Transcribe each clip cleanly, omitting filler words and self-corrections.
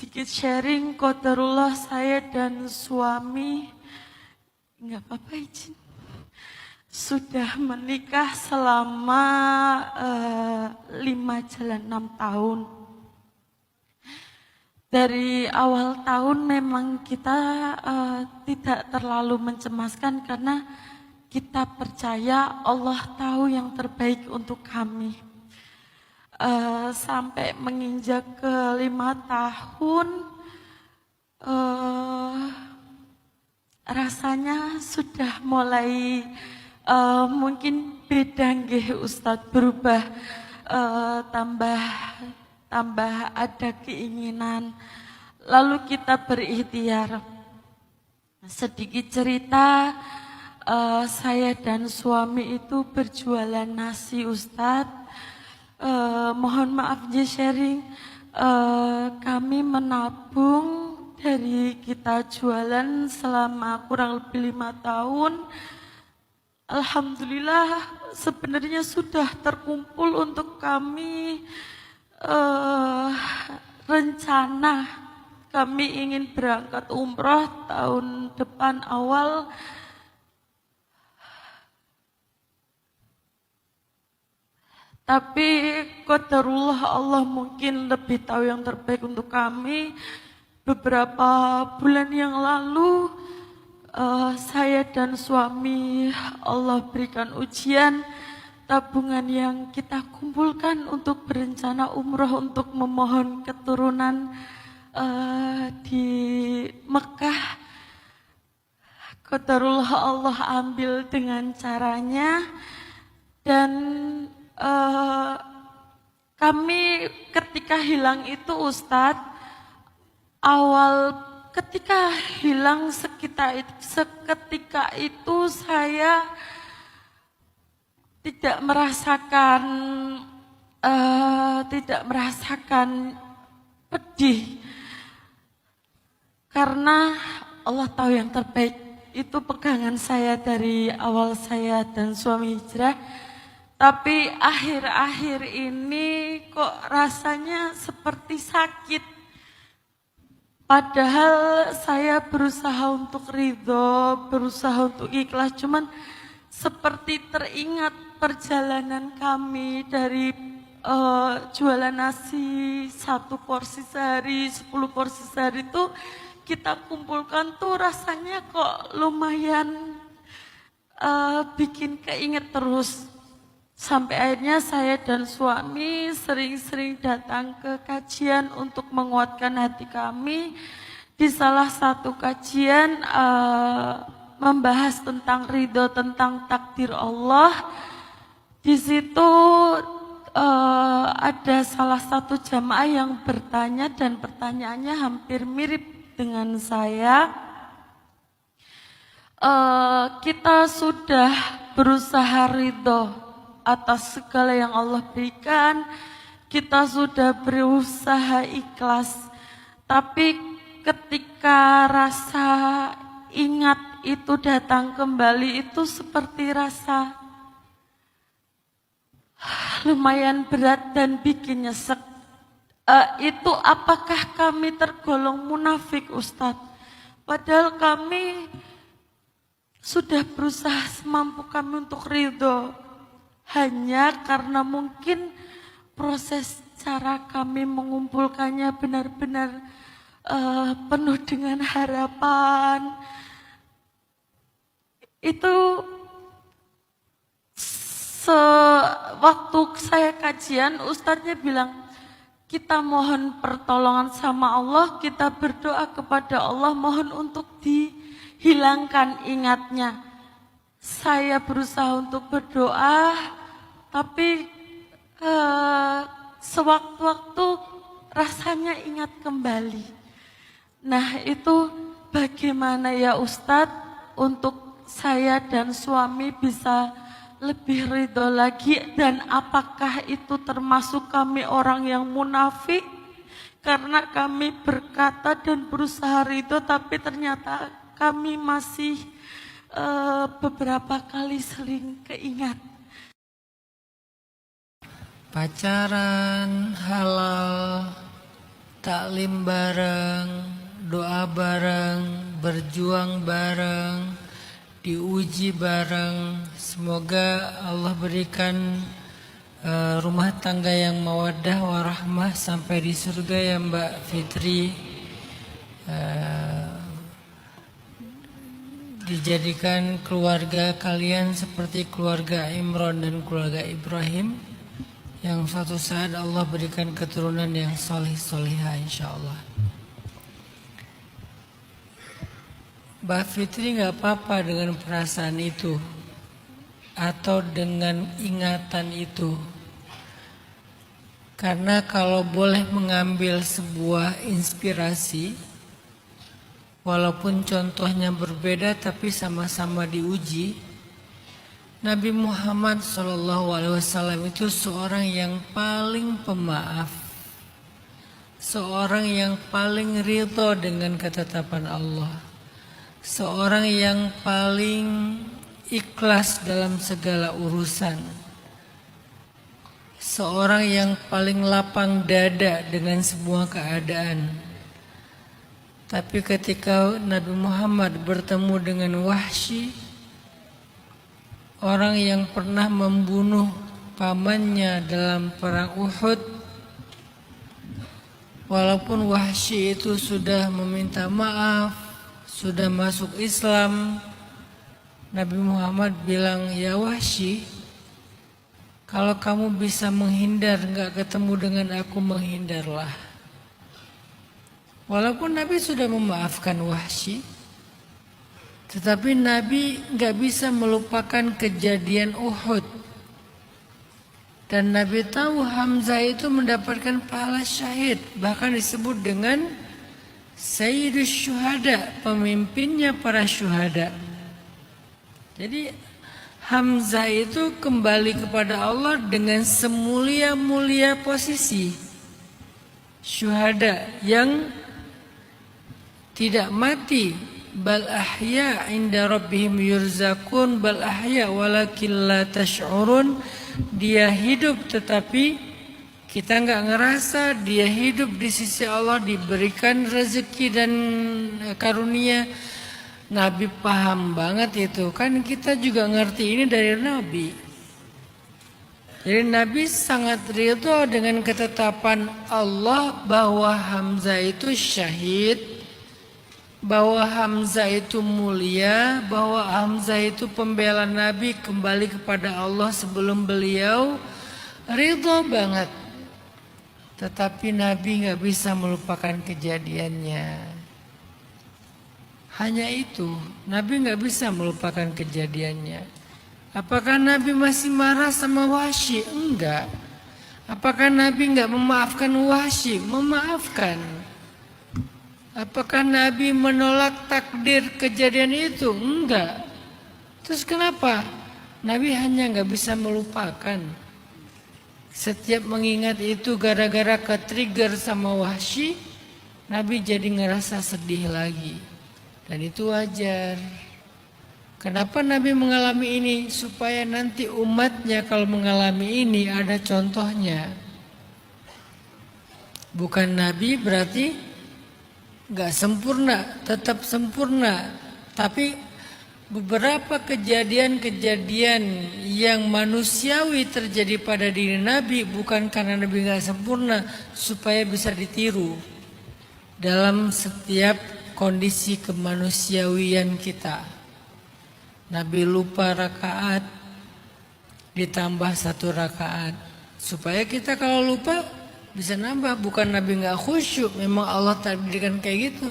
sedikit sharing qadarullah saya dan suami, nggak apa-apa izin, sudah menikah selama 5 jalan 6 tahun. Dari awal tahun memang kita tidak terlalu mencemaskan karena kita percaya Allah tahu yang terbaik untuk kami. Sampai menginjak ke 5 tahun, rasanya sudah mulai mungkin beda nggih Ustadz, berubah, tambah ada keinginan, lalu kita berikhtiar. Sedikit cerita, saya dan suami itu berjualan nasi Ustadz. Mohon maaf di sharing, kami menabung dari kita jualan selama kurang lebih 5 tahun. Alhamdulillah sebenarnya sudah terkumpul untuk kami rencana kami ingin berangkat umroh tahun depan awal. Tapi qadarullah Allah mungkin lebih tahu yang terbaik untuk kami. Beberapa bulan yang lalu saya dan suami Allah berikan ujian, tabungan yang kita kumpulkan untuk berencana umroh untuk memohon keturunan di Mekah. Qadarullah Allah ambil dengan caranya, dan kami ketika hilang itu Ustadz, ketika hilang seketika itu saya tidak merasakan pedih, karena Allah tahu yang terbaik. Itu pegangan saya dari awal saya dan suami hijrah. Tapi akhir-akhir ini kok rasanya seperti sakit. Padahal saya berusaha untuk ridho, berusaha untuk ikhlas, cuman seperti teringat perjalanan kami dari jualan nasi 1 porsi sehari, 10 porsi sehari itu kita kumpulkan tuh rasanya kok lumayan bikin keinget terus. Sampai akhirnya saya dan suami sering-sering datang ke kajian untuk menguatkan hati kami. Di salah satu kajian membahas tentang ridho, tentang takdir Allah. Di situ ada salah satu jamaah yang bertanya, dan pertanyaannya hampir mirip dengan saya. Kita sudah berusaha ridho atas segala yang Allah berikan, kita sudah berusaha ikhlas, tapi ketika rasa ingat itu datang kembali, itu seperti rasa lumayan berat dan bikin nyesek. Itu apakah kami tergolong munafik Ustadz? Padahal kami sudah berusaha semampu kami untuk ridho. Hanya karena mungkin proses cara kami mengumpulkannya benar-benar penuh dengan harapan. Itu sewaktu saya kajian, ustadznya bilang, kita mohon pertolongan sama Allah, kita berdoa kepada Allah, mohon untuk dihilangkan ingatnya. Saya berusaha untuk berdoa, tapi sewaktu-waktu rasanya ingat kembali. Nah, itu bagaimana ya Ustadz untuk saya dan suami bisa lebih ridho lagi, dan apakah itu termasuk kami orang yang munafik? Karena kami berkata dan berusaha ridho, tapi ternyata kami masih beberapa kali sering keingat. Pacaran halal taklim bareng, doa bareng, berjuang bareng, diuji bareng. Semoga Allah berikan rumah tangga yang mawaddah warahmah sampai di surga ya Mbak Fitri. Dijadikan keluarga kalian seperti keluarga Imran dan keluarga Ibrahim, yang suatu saat Allah berikan keturunan yang soleh-solehah insyaallah. Mbak Fitri gak apa-apa dengan perasaan itu atau dengan ingatan itu. Karena kalau boleh mengambil sebuah inspirasi, walaupun contohnya berbeda tapi sama-sama diuji, Nabi Muhammad SAW itu seorang yang paling pemaaf, seorang yang paling ridho dengan ketetapan Allah, seorang yang paling ikhlas dalam segala urusan, seorang yang paling lapang dada dengan semua keadaan. Tapi ketika Nabi Muhammad bertemu dengan Wahsy, orang yang pernah membunuh pamannya dalam perang Uhud, walaupun Wahsy itu sudah meminta maaf, sudah masuk Islam, Nabi Muhammad bilang, ya Wahsy, kalau kamu bisa menghindar, gak ketemu dengan aku, menghindarlah. Walaupun Nabi sudah memaafkan Wahsy, tetapi Nabi gak bisa melupakan kejadian Uhud. Dan Nabi tahu Hamzah itu mendapatkan pahala syahid. Bahkan disebut dengan Sayyidus Syuhada, pemimpinnya para syuhada. Jadi Hamzah itu kembali kepada Allah dengan semulia-mulia posisi syuhada yang tidak mati. Bal ahya inda rabbihim yurzakun, bal ahya walakin la tash'urun. Dia hidup tetapi kita enggak ngerasa dia hidup di sisi Allah, diberikan rezeki dan karunia. Nabi paham banget itu. Kan kita juga ngerti ini dari Nabi. Jadi Nabi sangat ridho dengan ketetapan Allah bahwa Hamzah itu syahid, bahwa Hamzah itu mulia, bahwa Hamzah itu pembela Nabi kembali kepada Allah sebelum beliau, ridho banget. Tetapi Nabi gak bisa melupakan kejadiannya. Hanya itu, Nabi gak bisa melupakan kejadiannya. Apakah Nabi masih marah sama Wahsy? Enggak. Apakah Nabi gak memaafkan Wahsy? Memaafkan. Apakah Nabi menolak takdir kejadian itu? Enggak. Terus kenapa? Nabi hanya gak bisa melupakan. Setiap mengingat itu gara-gara ke-trigger sama Wahsy, Nabi jadi ngerasa sedih lagi. Dan itu wajar. Kenapa Nabi mengalami ini? Supaya nanti umatnya kalau mengalami ini ada contohnya. Bukan Nabi berarti gak sempurna, tetap sempurna. Tapi beberapa kejadian-kejadian yang manusiawi terjadi pada diri Nabi bukan karena Nabi gak sempurna, supaya bisa ditiru dalam setiap kondisi kemanusiawian kita. Nabi lupa rakaat, ditambah 1 rakaat. Supaya kita kalau lupa bisa nambah. Bukan Nabi gak khusyuk, memang Allah takdirkan kayak gitu.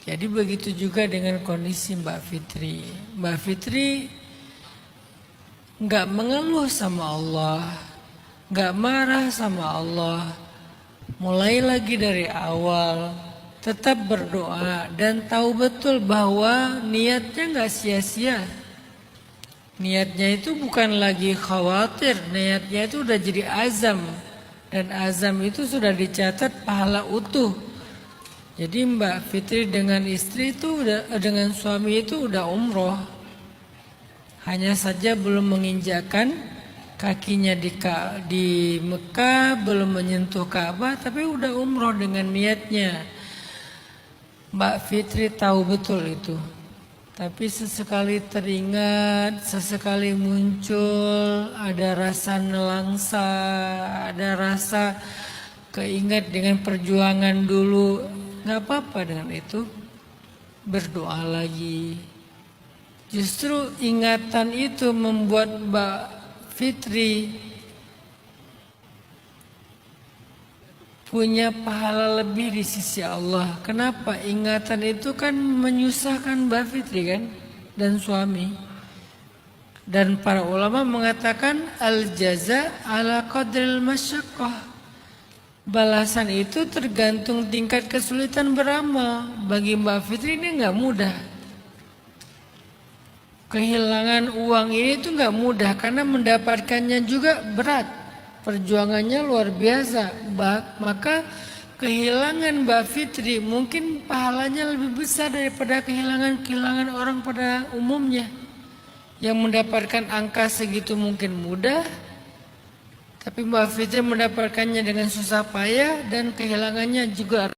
Jadi begitu juga dengan kondisi Mbak Fitri. Mbak Fitri gak mengeluh sama Allah, gak marah sama Allah. Mulai lagi dari awal, tetap berdoa dan tahu betul bahwa niatnya gak sia-sia. Niatnya itu bukan lagi khawatir, niatnya itu udah jadi azam. Dan azam itu sudah dicatat pahala utuh. Jadi Mbak Fitri dengan istri itu dengan suami itu udah umroh. Hanya saja belum menginjakan kakinya di Mekah, belum menyentuh Ka'bah, tapi udah umroh dengan niatnya. Mbak Fitri tahu betul itu. Tapi sesekali teringat, sesekali muncul, ada rasa nelangsa, ada rasa keingat dengan perjuangan dulu. Gak apa-apa dengan itu. Berdoa lagi. Justru ingatan itu membuat Mbak Fitri punya pahala lebih di sisi Allah. Kenapa? Ingatan itu kan menyusahkan Mbak Fitri kan dan suami. Dan para ulama mengatakan al-jaza ala qadril masyaqqah. Balasan itu tergantung tingkat kesulitan beramal. Bagi Mbak Fitri ini nggak mudah. Kehilangan uang ini tuh nggak mudah karena mendapatkannya juga berat. Perjuangannya luar biasa. Maka kehilangan Mbak Fitri mungkin pahalanya lebih besar daripada kehilangan orang pada umumnya. Yang mendapatkan angka segitu mungkin mudah. Tapi Mbak Fitri mendapatkannya dengan susah payah dan kehilangannya juga